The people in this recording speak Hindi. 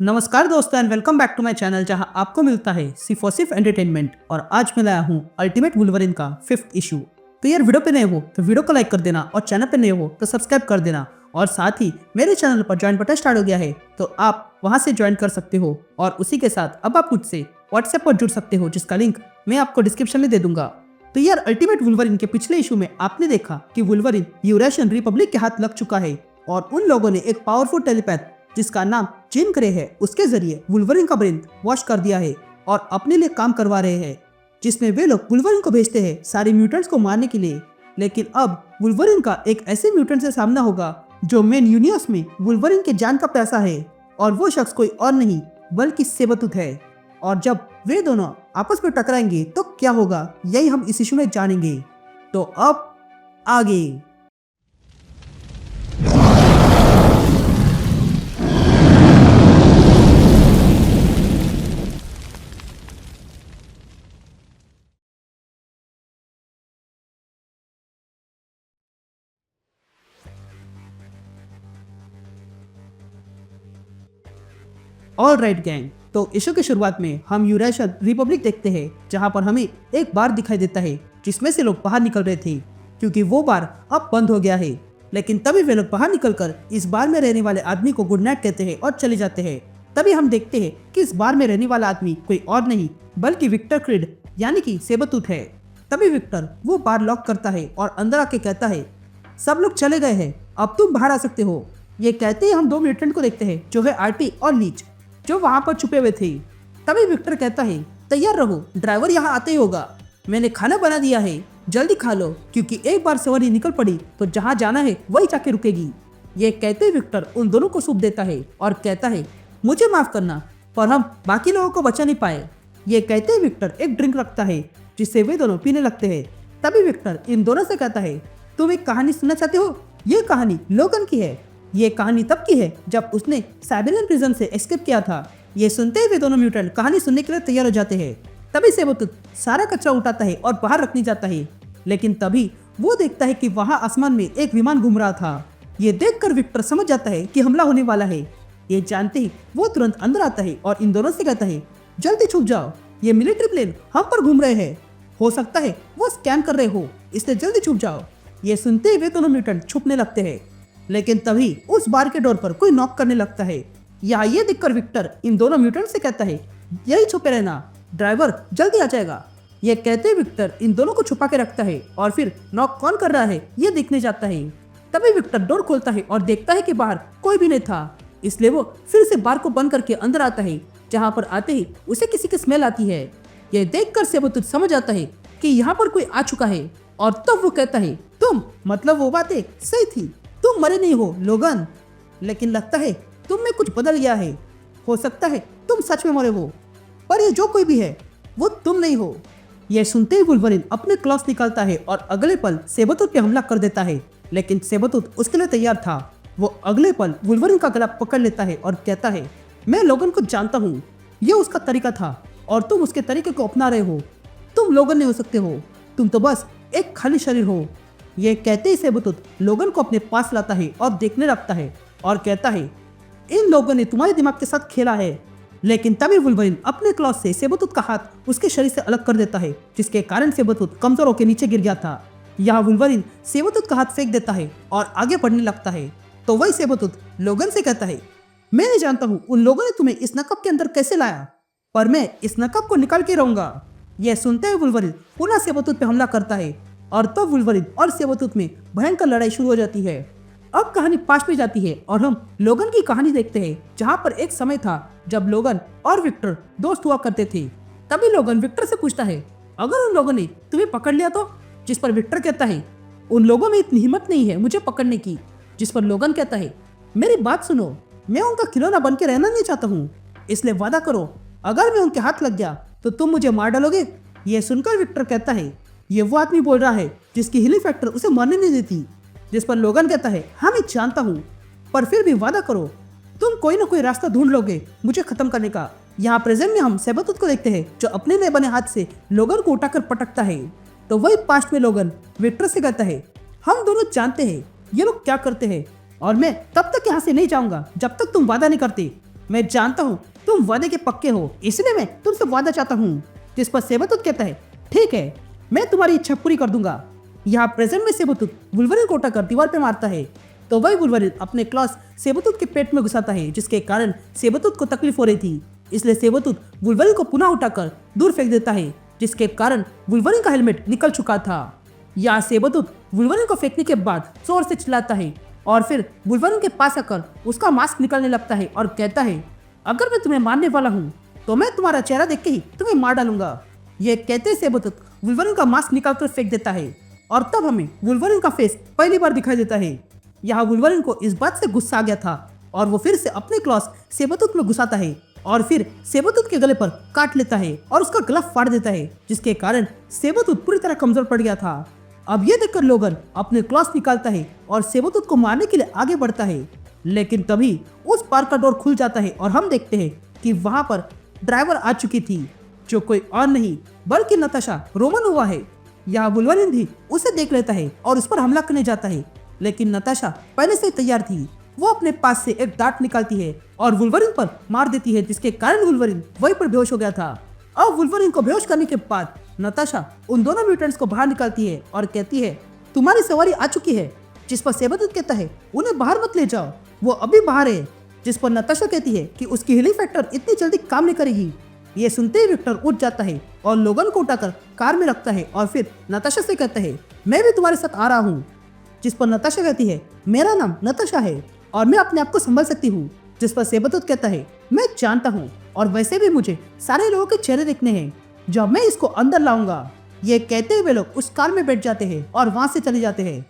नमस्कार दोस्तों and welcome back to my channel जहां आपको मिलता है सिर्फ और सिर्फ एंटरटेनमेंट। और आज मैं लाया हूं अल्टीमेट वुल्वरिन का 5th इशू। तो यार वीडियो पे नए हो तो वीडियो को लाइक कर देना और चैनल पे नए हो तो सब्सक्राइब कर देना। और साथ ही मेरे चैनल पर ज्वाइन बटन स्टार्ट हो गया है तो आप वहां से ज्वाइन कर सकते हो। और उसी के साथ अब आप मुझसे व्हाट्सएप पर जुड़ सकते हो जिसका लिंक मैं आपको डिस्क्रिप्शन में दे दूंगा। तो यार अल्टीमेट वुल्वरिन के पिछले इशू में आपने देखा कि वुल्वरिन यूरेशियन रिपब्लिक के हाथ लग चुका है और उन लोगों ने एक पावरफुल टेलीपैथ जिसका नाम जीन ग्रे है उसके जरिए वुल्वरिन का ब्रेन वॉश कर दिया है और अपने लिए काम करवा रहे हैं, जिसमें वे लोग वुल्वरिन को भेजते हैं सारे म्यूटेंट्स को मारने के लिए। लेकिन अब वुल्वरिन का एक ऐसे म्यूटेंट से सामना होगा जो मेन यूनिवर्स में वुल्वरिन के जान का प्यासा है और वो शख्स कोई और नहीं बल्कि सेबरटूथ है। और जब वे दोनों आपस में टकराएंगे तो क्या होगा यही हम इस इशू में जानेंगे। तो अब आगे। ऑल राइट गैंग, तो इशू की शुरुआत में हम यूरेशियन रिपब्लिक देखते हैं जहां पर हमें एक बार दिखाई देता है जिसमें से लोग बाहर निकल रहे थे क्योंकि वो बार अब बंद हो गया है। लेकिन तभी वे लोग बाहर निकलकर इस बार में रहने वाले आदमी को गुड नाइट कहते हैं और चले जाते हैं। तभी हम देखते हैं कि इस बार में रहने वाला आदमी कोई और नहीं बल्कि विक्टर क्रिड यानी कि सेबरटूथ है। तभी विक्टर वो बार लॉक करता है और अंदर आके कहता है सब लोग चले गए हैं, अब तुम बाहर आ सकते हो। ये कहते ही हम दो म्यूटेंट को देखते हैं जो है आरटी और लीच जो वहां पर छुपे हुए थे। तभी विक्टर कहता है तैयार रहो, ड्राइवर यहाँ आते ही होगा, मैंने खाना बना दिया है, जल्दी खा लो क्योंकि एक बार सवारी निकल पड़ी तो जहाँ जाना है वही जाके रुकेगी। ये कहते ही विक्टर उन दोनों को सूप देता है और कहता है मुझे माफ करना पर हम बाकी लोगों को बचा नहीं पाए। ये कहते ही विक्टर एक ड्रिंक रखता है जिससे वे दोनों पीने लगते हैं। तभी विक्टर इन दोनों से कहता है तुम एक कहानी सुनना चाहते हो? ये कहानी लोगन की है। ये कहानी तब की है जब उसने साइबेरियन प्रिजन से एस्केप किया था। ये सुनते ही वे दोनों म्यूटेंट कहानी सुनने के लिए तैयार हो जाते हैं। तभी सेबरटूथ सारा कचरा उठाता है और बाहर रखने जाता है। लेकिन तभी वो देखता है कि वहाँ आसमान में एक विमान घूम रहा था। ये देखकर विक्टर समझ जाता है कि हमला होने वाला है। ये जानते ही वो तुरंत अंदर आता है और इन दोनों से कहता है जल्दी छुप जाओ, ये मिलिट्री प्लेन हम पर घूम रहे हैं, हो सकता है वो स्कैन कर रहे हो, इसलिए जल्दी छुप जाओ। ये सुनते ही वे दोनों म्यूटेंट छुपने लगते हैं। लेकिन तभी उस बार के डोर पर कोई नॉक करने लगता है। यहाँ ये देखकर विक्टर इन दोनों म्यूटेंट से कहता है यही छुपे रहना, ड्राइवर जल्दी आ जाएगा। ये कहते ही विक्टर इन दोनों को छुपा के रखता है और फिर नॉक कौन कर रहा है ये देखने जाता है। तभी विक्टर डोर खोलता है और देखता है कि बाहर कोई भी नहीं था, इसलिए वो फिर से बार को बंद करके अंदर आता है। जहाँ पर आते ही उसे किसी की स्मेल आती है। ये देखकर सेबरटूथ समझ आता है कि यहाँ पर कोई आ चुका है और तब वो कहता है तुम, मतलब वो बातें सही थी, तुम मरे नहीं हो लोगन, लेकिन लगता है तुम में कुछ बदल गया है, हो सकता है तुम सच में मरे हो, पर ये जो कोई भी है वो तुम नहीं हो। यह सुनते ही वुल्वरिन अपने क्लॉस निकालता है और अगले पल सेबरटूथ पे हमला कर देता है। लेकिन सेबरटूथ उसके लिए तैयार था। वो अगले पल वुल्वरिन का गला पकड़ लेता है और कहता है मैं लोगन को जानता हूँ, ये उसका तरीका था और तुम उसके तरीके को अपना रहे हो। तुम लोगन नहीं हो सकते हो, तुम तो बस एक खाली शरीर हो। ये कहते ही सेबरटूथ लोगन को अपने पास लाता है और देखने लगता है और कहता है इन लोगों ने तुम्हारे दिमाग के साथ खेला है। लेकिन तभी वुल्वरिन अपने क्लॉस से सेबरटूथ का हाथ उसके शरीर से अलग कर देता है जिसके कारण सेबरटूथ कमजोर होकर नीचे गिर गया था। यहाँ वुल्वरिन सेबरटूथ का हाथ फेंक देता है और आगे बढ़ने लगता है। तो वही सेबरटूथ लोगन से कहता है मैं नहीं जानता हूँ उन लोगों ने तुम्हें इस नकब के अंदर कैसे लाया, पर मैं इस नकब को निकाल के रहूंगा। यह सुनते हुए वुल्वरिन पुनः सेबरटूथ पे हमला करता है और तब वुल्वरिन और सेबरटूथ में भयंकर लड़ाई शुरू हो जाती है। अब कहानी पास में जाती है और हम लोगन की कहानी देखते हैं जहाँ पर एक समय था जब लोगन और विक्टर दोस्त हुआ करते थे। तभी लोगन विक्टर से पूछता है अगर उन लोगों ने तुम्हें पकड़ लिया तो? जिस पर विक्टर कहता है उन लोगों में इतनी हिम्मत नहीं है मुझे पकड़ने की। जिस पर लोगन कहता है मेरी बात सुनो, मैं उनका खिलौना बन के रहना नहीं चाहता हूँ, इसलिए वादा करो अगर मैं उनके हाथ लग गया तो तुम मुझे मार डालोगे। ये सुनकर विक्टर कहता है ये वो आदमी बोल रहा है जिसकी हीलिंग फैक्टर उसे मरने नहीं देती। जिस पर लोगन कहता है हाँ मैं जानता हूँ, पर फिर भी वादा करो तुम कोई ना कोई रास्ता ढूंढ लोगे मुझे खत्म करने का। यहाँ प्रेजेंट में हम सेबरटूथ को देखते हैं जो अपने नए बने हाथ से लोगन को उठाकर पटकता है। तो वही पास्ट में लोगन विक्टर से कहता है हम दोनों जानते हैं ये लोग क्या करते हैं और मैं तब तक यहाँ से नहीं जाऊंगा जब तक तुम वादा नहीं करते। मैं जानता हूँ तुम वादे के पक्के हो, इसलिए मैं तुमसे वादा चाहता हूँ। जिस पर सेबरतूथ कहता है, ठीक है, मैं तुम्हारी इच्छा पूरी कर दूंगा। यहाँ प्रेजेंट में सेबरतूथ वुल्वरिन को उठाकर दीवार पे मारता है तो वही वुल्वरिन अपने क्लॉस सेबरतूथ के पेट में घुसाता है, जिसके कारण सेबरतूथ को तकलीफ हो रही थी। इसलिए सेबरतूथ वुल्वरिन को पुनः उठाकर दूर फेंक देता है, जिसके कारण वुल्वरिन का हेलमेट निकल चुका था। यहाँ सेबरतूथ वुल्वरिन को फेंकने के बाद जोर से चिल्लाता है और फिर वुल्वरिन के पास आकर उसका मास्क निकालने लगता है और कहता है, अगर मैं तुम्हें मारने वाला हूँ तो मैं तुम्हारा चेहरा देख के ही तुम्हें मार डालूंगा। ये कहते सेबरतूथ वुल्वरिन का मास्क निकालकर फेंक देता है और तब हमें वुल्वरिन का फेस पहली बार दिखाई देता है। यहाँ वुल्वरिन को इस बात से गुस्सा आ गया था और वो फिर से अपने क्लॉस सेबरतूथ में घुसाता है और फिर सेबरतूथ के गले पर काट लेता है और उसका गला फाड़ देता है, जिसके कारण सेबरतूथ पूरी तरह कमजोर पड़ गया था। अब ये देखकर लोगन अपने क्लॉस निकालता है और सेबरतूथ को मारने के लिए आगे बढ़ता है, लेकिन तभी उस पार का डोर खुल जाता है और हम देखते हैं कि वहां पर ड्राइवर आ चुकी थी, जो कोई और नहीं बल्कि नताशा रोमानोवा है। यहाँ वुल्वरिन भी उसे देख लेता है और उस पर हमला करने जाता है, लेकिन नताशा पहले से तैयार थी। वो अपने पास से एक डांट निकालती है और वुल्वरिन पर मार देती है, जिसके कारण वुल्वरिन वहीं पर बेहोश हो गया था। अब वुल्वरिन को बेहोश करने के बाद नताशा उन दोनों म्यूटेंट्स को बाहर निकालती है और कहती है, तुम्हारी सवारी आ चुकी है। जिस पर सेबरतूथ कहता है, उन्हें बाहर मत ले जाओ, वो अभी बाहर है। जिस पर नताशा कहती है कि उसकी हीलिंग फैक्टर इतनी जल्दी काम नहीं करेगी। ये सुनते ही विक्टर उठ जाता है और लोगन को उठाकर कार में रखता है और फिर नताशा से कहता है, मैं भी तुम्हारे साथ आ रहा हूँ। जिस पर नताशा कहती है, मेरा नाम नताशा है और मैं अपने आप को संभाल सकती हूँ। जिस पर सेबरतूथ कहता है, मैं जानता हूँ और वैसे भी मुझे सारे लोगों के चेहरे देखने हैं जब मैं इसको अंदर लाऊंगा। ये कहते हुए लोग उस कार में बैठ जाते हैं और वहां से चले जाते हैं।